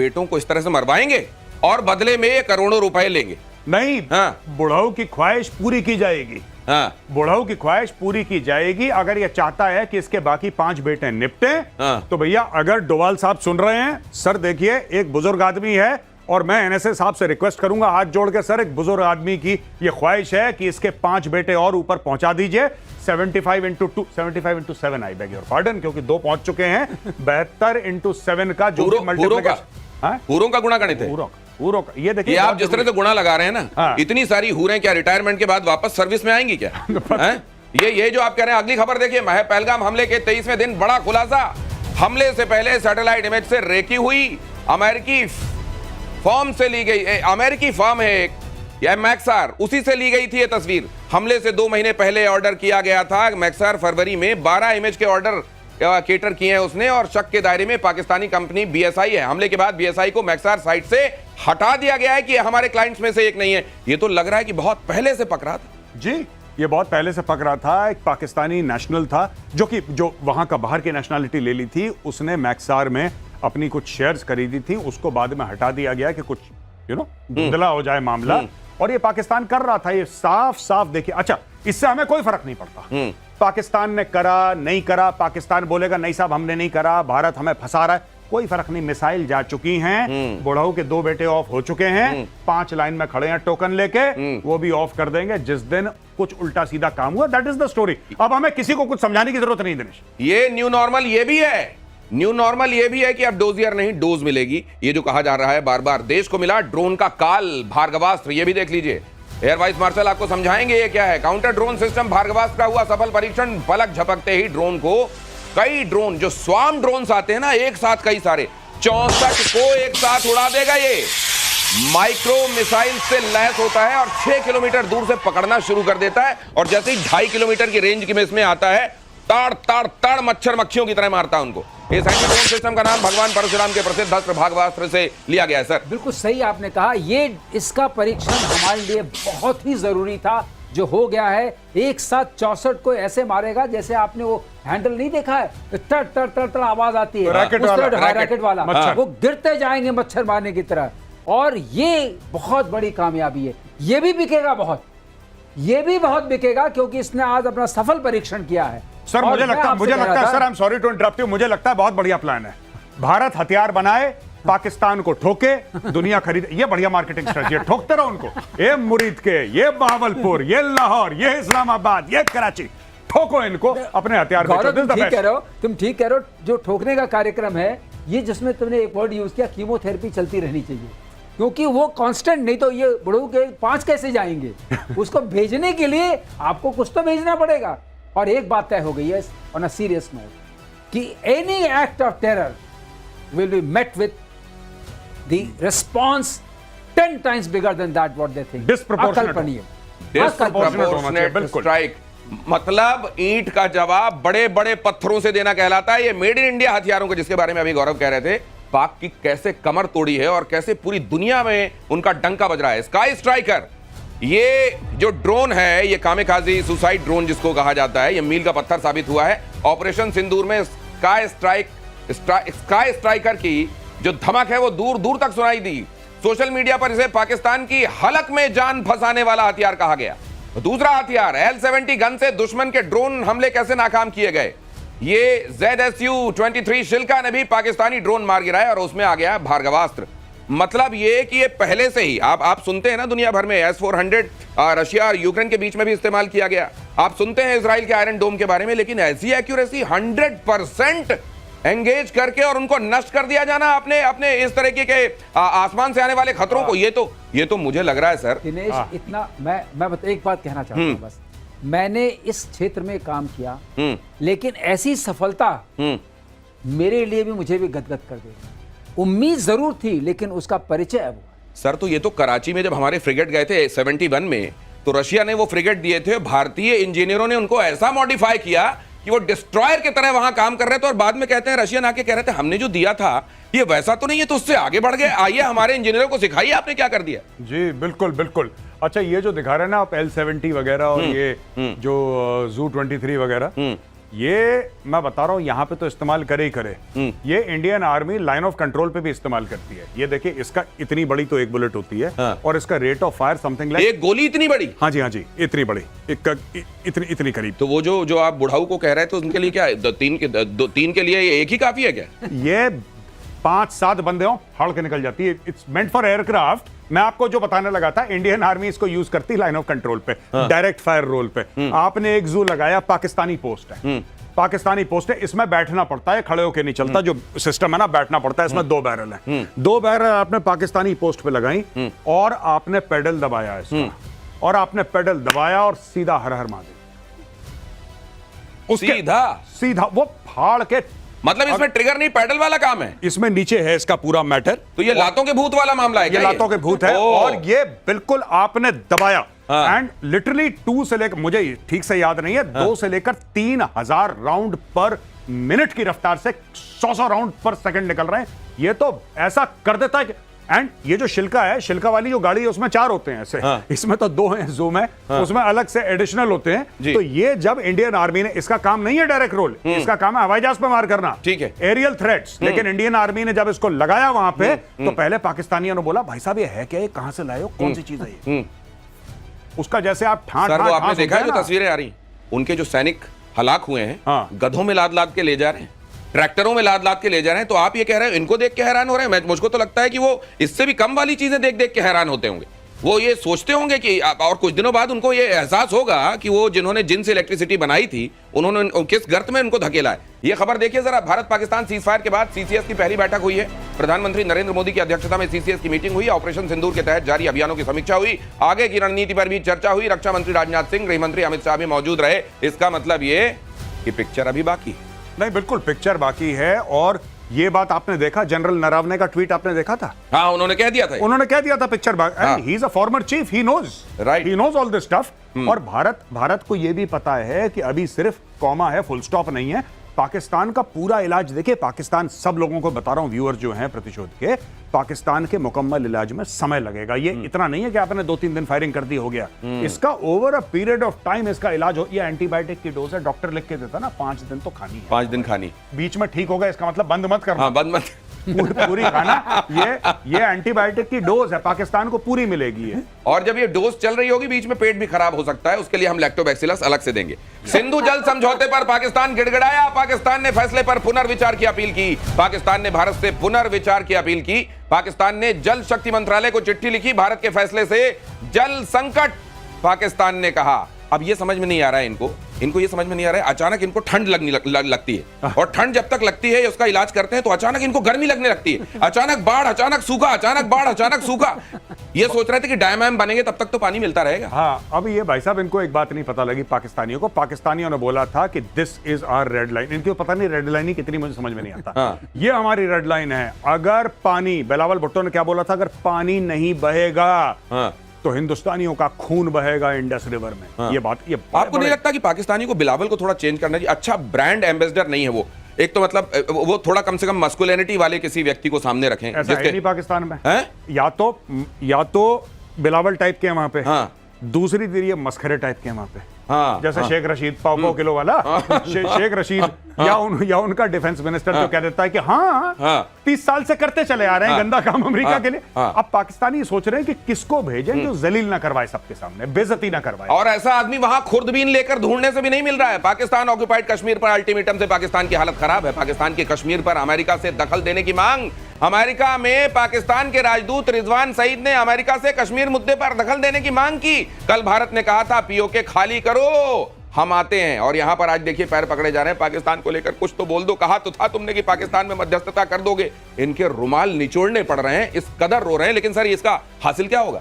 बेटों को इस तरह से मरवाएंगे और बदले में ये करोड़ों रुपए लेंगे। नहीं, हाँ। बुढ़ाऊ की ख्वाहिश पूरी की जाएगी। हाँ। बुढ़ाऊ की ख्वाहिश पूरी की जाएगी अगर ये चाहता है कि इसके बाकी 5 बेटे निपटे। हाँ। तो भैया अगर डोवाल साहब सुन रहे हैं, सर देखिए एक बुजुर्ग आदमी है और मैं एनएसए साहब से रिक्वेस्ट करूंगा हाथ जोड़ के, सर एक बुजुर्ग आदमी की ये ख्वाहिश है कि इसके 5 बेटे और ऊपर पहुंचा दीजिए। 75 into 7 I beg your pardon, क्योंकि 2 पहुंच चुके हैं। 72 into 7 का जो पूरों का गुणा गणित है। ये देखिए, आप जिस तरह से गुणा लगा रहे हैं ना, हाँ। इतनी सारी हूरें क्या रिटायरमेंट के बाद वापस सर्विस में आएंगी क्या? ये जो आप कह रहे हैं। अगली खबर देखिए, पहलगाम हमले के 23वें दिन बड़ा खुलासा। हमले से पहले सैटेलाइट इमेज से रेकी हुई अमेरिकी फॉर्म से ली गई, अमेरिकी फॉर्म है एक, यह मैक्सार, उसी से ली गई थी ये तस्वीर। हमले से 2 महीने पहले ऑर्डर किया गया था। मैक्सार फरवरी में 12 इमेज के ऑर्डर केटर किए हैं उसने, और शक के दायरे में पाकिस्तानी कंपनी बीएसआई है। हमले के बाद बीएसआई को मैक्सार साइट से हटा दिया गया है कि हमारे क्लाइंट्स में से एक नहीं है। ये तो लग रहा है कि बहुत पहले से पकड़ा था। जी, ये बहुत पहले से पकड़ा था। एक पाकिस्तानी नेशनल था जो वहां का बाहर की नेशनलिटी ले ली थी, उसने मैक्सार में अपनी कुछ शेयर्स खरीदी थी, उसको बाद में हटा दिया गया कि कुछ धुंधला हो जाए मामला, और ये पाकिस्तान कर रहा था। ये साफ साफ देखिए। अच्छा, इससे हमें कोई फर्क नहीं पड़ता पाकिस्तान ने करा नहीं करा। पाकिस्तान बोलेगा नहीं साहब हमने नहीं करा, भारत हमें फंसा रहा है, कोई फर्क नहीं। मिसाइल जा चुकी हैं, बुढ़ाऊ के 2 बेटे ऑफ हो चुके हैं, 5 लाइन में खड़े हैं टोकन लेके, वो भी ऑफ कर देंगे जिस दिन कुछ उल्टा सीधा काम हुआ। That is the story. अब हमें किसी को कुछ समझाने की जरूरत नहीं दिनेश। ये न्यू नॉर्मल ये भी है। न्यू नॉर्मल ये भी है कि अब डोजियर नहीं डोज मिलेगी, ये जो कहा जा रहा है बार बार। देश को मिला ड्रोन का काल, भार्गवास्त्र, ये भी देख लीजिए। एयर वाइस मार्शल आपको समझाएंगे ये क्या है। काउंटर ड्रोन सिस्टम भार्गवास्त्र का हुआ सफल परीक्षण। पलक झपकते ही ड्रोन को कई ड्रोन, जो स्वाम ड्रोन्स आते हैं ना एक साथ, कई सारे 64 को एक साथ उड़ा देगा। ये माइक्रो मिसाइल से लैस होता है और 6 किलोमीटर दूर से पकड़ना शुरू कर देता है, और जैसे ही 2.5 किलोमीटर की रेंज की में इसमें आता है, ताड़ ताड़ ताड़ मच्छर मक्खियों की तरह मारता है उनको। इस एंटी ड्रोन सिस्टम का नाम भगवान परशुराम के प्रसिद्ध अस्त्र भार्गवास्त्र से लिया गया है। सर बिल्कुल सही आपने कहा। ये इसका परीक्षण हमारे लिए बहुत ही जरूरी था जो हो गया है। एक साथ 64 को ऐसे मारेगा जैसे आपने वो हैंडल नहीं देखा है, तर तर तर तर आवाज आती है, रैकेट वाला, वो गिरते जाएंगे मच्छर मारने की तरह। और ये बहुत बड़ी कामयाबी है। ये भी बिकेगा बहुत, ये भी बहुत बिकेगा, क्योंकि इसने आज अपना सफल परीक्षण किया है। सर मुझे लगता है sir, I am sorry to interrupt you, मुझे लगता है बहुत बढ़िया प्लान है। भारत हथियार बनाए, पाकिस्तान को ठोके, दुनिया खरीदे। ये बढ़िया मार्केटिंग स्ट्रेटजी है। ठोकते रहो उनको, ये मुरीद के, ये बहावलपुर, ये लाहौर, ये इस्लामाबाद, ये कराची, ठोको इनको, अपने हथियार बेचो। तुम ठीक कह रहे हो, तुम ठीक कह रहे हो। जो ठोकने का कार्यक्रम है ये, जिसमें तुमने एक वर्ड यूज किया, कीमोथेरेपी चलती रहनी चाहिए, क्योंकि वो कांस्टेंट, नहीं तो ये बुढ़ऊ के 5 कैसे जाएंगे। उसको भेजने के लिए आपको कुछ तो भेजना पड़ेगा। और एक बात तय हो गई है ऑन अ सीरियस नोट कि any act of terror will be met with the response 10 times bigger than that what they think. Disproportionate strike, मतलब ईंट का जवाब बड़े बड़े पत्थरों से देना कहलाता है। ये मेड इन इंडिया हथियारों को, जिसके बारे में अभी गौरव कह रहे थे, पाक की कैसे कमर तोड़ी है और कैसे पूरी दुनिया में उनका डंका बज रहा है। स्काई स्ट्राइकर, ये जो ड्रोन है, ये कामेकाजी सुसाइड ड्रोन जिसको कहा जाता है, ये मील का पत्थर साबित हुआ है। ऑपरेशन सिंदूर में स्काई स्ट्राइकर की जो धमक है वो दूर दूर तक सुनाई दी। सोशल मीडिया पर इसे पाकिस्तान की हलक में जान फंसाने वाला हथियार कहा गया। दूसरा हथियार L-70 गन से दुश्मन के ड्रोन हमले कैसे नाकाम किए गए। ये ZSU-23 शिल्का ने भी पाकिस्तानी ड्रोन मार गिराया, और उसमें आ गया भार्गवास्त्र। मतलब ये कि ये पहले से ही आप सुनते हैं ना, दुनिया भर में S-400 रशिया और यूक्रेन के बीच में भी इस्तेमाल किया गया। आप सुनते हैं इजराइल के आयरन डोम के बारे में, लेकिन ऐसी एक्यूरेसी 100% एंगेज करके और उनको नष्ट कर दिया जाना अपने इस तरीके के आसमान से आने वाले खतरों को, ये तो मुझे लग रहा है सर दिनेश, इतना मैं एक बात कहना चाहता हूं बस। मैंने इस क्षेत्र में काम किया, लेकिन ऐसी सफलता मेरे लिए भी, मुझे भी गदगद कर देगी। उम्मीद जरूर थी, लेकिन उसका परिचय अब सर, तो ये तो कराची में जब हमारे फ्रिगेट गए थे 71 में, तो रशिया ने वो फ्रिगेट दिए थे, भारतीय इंजीनियरों ने उनको ऐसा मॉडिफाई किया कि वो डिस्ट्रॉयर की तरह वहां काम कर रहे थे, और बाद में कहते हैं रशियन आके कह रहे थे हमने जो दिया था ये वैसा तो नहीं है, तो उससे आगे बढ़ गए। आइए हमारे इंजीनियरों को सिखाइए आपने क्या कर दिया। जी बिल्कुल बिल्कुल। अच्छा, ये जो दिखा रहे हैं ना आप L-70 वगैरह और ये जो ZU-23 वगैरह, ये मैं बता रहा हूं, यहां पे तो इस्तेमाल करे ही करे। ये Indian army line of control पे भी इस्तेमाल करती है। ये देखिए, इसका इतनी बड़ी तो एक बुलेट होती है। हाँ। और इसका rate of fire something like, एक गोली इतनी बड़ी? हाँ जी, इतनी बड़ी, इतनी करीब। तो वो जो आप बुढ़ाऊ को कह रहे थे उनके लिए क्या है? तीन के लिए एक ही काफी है क्या? ये 5-7 बंदे हो फाड़ के निकल जाती है। It's meant for aircraft. मैं आपको जो बताने लगा था, इंडियन आर्मी इसको यूज करती है लाइन ऑफ कंट्रोल पे, डायरेक्ट फायर रोल पे। आपने एक जू लगाया, पाकिस्तानी पोस्ट है, पाकिस्तानी पोस्ट है, इसमें बैठना पड़ता है, खड़े होके नहीं चलता। जो सिस्टम है ना, बैठना पड़ता है। इसमें 2 बैरल है, 2 बैरल आपने पाकिस्तानी पोस्ट पे लगाई और आपने पेडल दबाया इसका, और आपने पेडल दबाया और सीधा हर हर महादेव। सीधा वो फाड़ के, मतलब इसमें ट्रिगर नहीं, पैडल वाला काम है। इसमें नीचे है इसका पूरा मैटर। तो ये लातों के भूत वाला मामला है ये क्या? लातों के भूत है। और ये बिल्कुल आपने दबाया हाँ। एंड लिटरली 2 से लेकर, मुझे ठीक से याद नहीं है, 2 से लेकर 3000 राउंड पर मिनट की रफ्तार से 100 राउंड पर सेकंड निकल रहे हैं। ये तो ऐसा कर देता है। एंड ये जो शिल्का है, शिल्का वाली जो गाड़ी है, उसमें 4 होते हैं ऐसे। हाँ। इसमें तो 2 हैं जूम है। हाँ। उसमें अलग से एडिशनल होते हैं। तो ये जब इंडियन आर्मी ने, इसका काम नहीं है डायरेक्ट रोल, इसका काम है हवाई जहाज पे मार करना, ठीक है, एरियल थ्रेट्स। लेकिन इंडियन आर्मी ने जब इसको लगाया वहां पे, तो पहले पाकिस्तानियों ने बोला, भाई साहब ये है क्या, ये कहां से लाए हो, कौन सी चीज है ये? उसका जैसे आप आपने देखा है जो तस्वीरें आ रही, उनके जो सैनिक हलाक हुए हैं, हाँ। गधों में लाद लाद के ले जा रहे हैं, ट्रैक्टरों में लाद लाद के ले जा रहे हैं। तो आप ये कह रहे हैं इनको देख के हैरान हो रहे हैं? मुझको तो लगता है कि वो इससे भी कम वाली चीजें देख देख के हैरान होते होंगे। वो ये सोचते होंगे कि और कुछ दिनों बाद उनको ये एहसास होगा कि वो जिन्होंने जिनसे इलेक्ट्रिसिटी बनाई थी, उन्होंने किस गर्त में उनको धकेला है। ये खबर देखिए जरा। भारत पाकिस्तान सीज फायर के बाद सीसीएस की पहली बैठक हुई है। प्रधानमंत्री नरेंद्र मोदी की अध्यक्षता में सीसीएस की मीटिंग हुई। ऑपरेशन सिंदूर के तहत जारी अभियानों की समीक्षा हुई। आगे की रणनीति पर भी चर्चा हुई। रक्षा मंत्री राजनाथ सिंह, गृह मंत्री अमित शाह भी मौजूद रहे। इसका मतलब ये कि पिक्चर अभी बाकी है। नहीं, बिल्कुल पिक्चर बाकी है। और ये बात आपने देखा, जनरल नरवणे का ट्वीट आपने देखा था? हाँ, उन्होंने कह दिया था पिक्चर बाकी। And he is a former chief, he knows, right, he knows all this stuff. और भारत को ये भी पता है कि अभी सिर्फ कॉमा है, फुल स्टॉप नहीं है। पाकिस्तान का पूरा इलाज देखिए, पाकिस्तान, सब लोगों को बता रहा हूं, व्यूअर जो हैं प्रतिशोध के, पाकिस्तान के मुकम्मल इलाज में समय लगेगा। ये इतना नहीं है कि आपने 2-3 दिन फायरिंग कर दी हो गया। इसका over a period of time इसका इलाज हो। ये एंटीबायोटिक की डोज है, डॉक्टर लिख के देता ना, 5 दिन तो खानी है। 5 दिन खानी, बीच में ठीक होगा इसका मतलब बंद मत करना। हाँ, बंद मत पूरी खाना। ये एंटीबायोटिक की डोज है, पाकिस्तान को पूरी मिलेगी है। और जब ये डोज चल रही होगी, बीच में पेट भी खराब हो सकता है, उसके लिए हम लैक्टोबैसिलस अलग से देंगे। सिंधु जल समझौते पर पाकिस्तान गिड़गिड़ाया। पाकिस्तान ने फैसले पर पुनर्विचार की अपील की। पाकिस्तान ने भारत से पुनर्विचार की अपील की। पाकिस्तान ने जल शक्ति मंत्रालय को चिट्ठी लिखी। भारत के फैसले से जल संकट, पाकिस्तान ने कहा। अब ये समझ में नहीं आ रहा है इनको ये समझ में नहीं आ रहा है। अचानक इनको ठंड लगती है, और ठंड जब तक लगती है, उसका इलाज करते हैं, तो अचानक इनको गर्मी लगने लगती है। अचानक बाढ़, अचानक सूखा, अचानक बाढ़, अचानक सूखा। ये सोच रहे थे कि डैम बनेंगे तब तक तो पानी मिलता रहेगा। हाँ, अब ये भाई साहब, इनको एक बात नहीं पता लगी पाकिस्तानियों को। पाकिस्तानियों ने बोला था कि this is our red line. इनको पता नहीं रेड लाइन ही कितनी, मुझे समझ में नहीं आता। हाँ। ये हमारी रेड लाइन है। अगर पानी, बिलावल भुट्टो ने क्या बोला था, अगर पानी नहीं बहेगा, हाँ, तो हिंदुस्तानियों का खून बहेगा इंडस रिवर में। हाँ। ये आपको नहीं लगता कि पाकिस्तानी को, बिलावल को थोड़ा चेंज करना चाहिए? अच्छा ब्रांड एम्बेसडर नहीं है वो, एक तो मतलब वो थोड़ा कम से कम मस्कुलिनिटी वाले किसी व्यक्ति को सामने रखें। ऐसा है नहीं पाकिस्तान में है? या तो बिलावल टाइप के वहां पे, हाँ, दूसरी तरह मस्खरे टाइप के वहां पे, हाँ, जैसे शेख रशीद, पाव किलो वाला शेख रशीद, या उनका डिफेंस मिनिस्टर जो कह देता है कि हाँ 30 साल से करते चले आ रहे हैं गंदा काम अमेरिका के लिए। अब पाकिस्तानी सोच रहे हैं कि किसको भेजें जो जलील ना करवाए, सबके सामने बेइज्जती ना करवाए। और ऐसा आदमी वहां खुर्दबीन लेकर ढूंढने से भी नहीं मिल रहा है। पाकिस्तान ऑक्युपाइड कश्मीर पर अल्टीमेटम से पाकिस्तान की हालत खराब है। पाकिस्तान के कश्मीर पर अमेरिका से दखल देने की मांग। अमेरिका में पाकिस्तान के राजदूत रिजवान सईद ने अमेरिका से कश्मीर मुद्दे पर दखल देने की मांग की। कल भारत ने कहा था पीओके खाली करो, हम आते हैं। और यहां पर आज देखिए पैर पकड़े जा रहे हैं पाकिस्तान को लेकर। कुछ तो बोल दो, कहा तो था तुमने कि पाकिस्तान में मध्यस्थता कर दोगे। इनके रुमाल निचोड़ने पड़ रहे हैं, इस कदर रो रहे हैं। लेकिन सर इसका हासिल क्या होगा?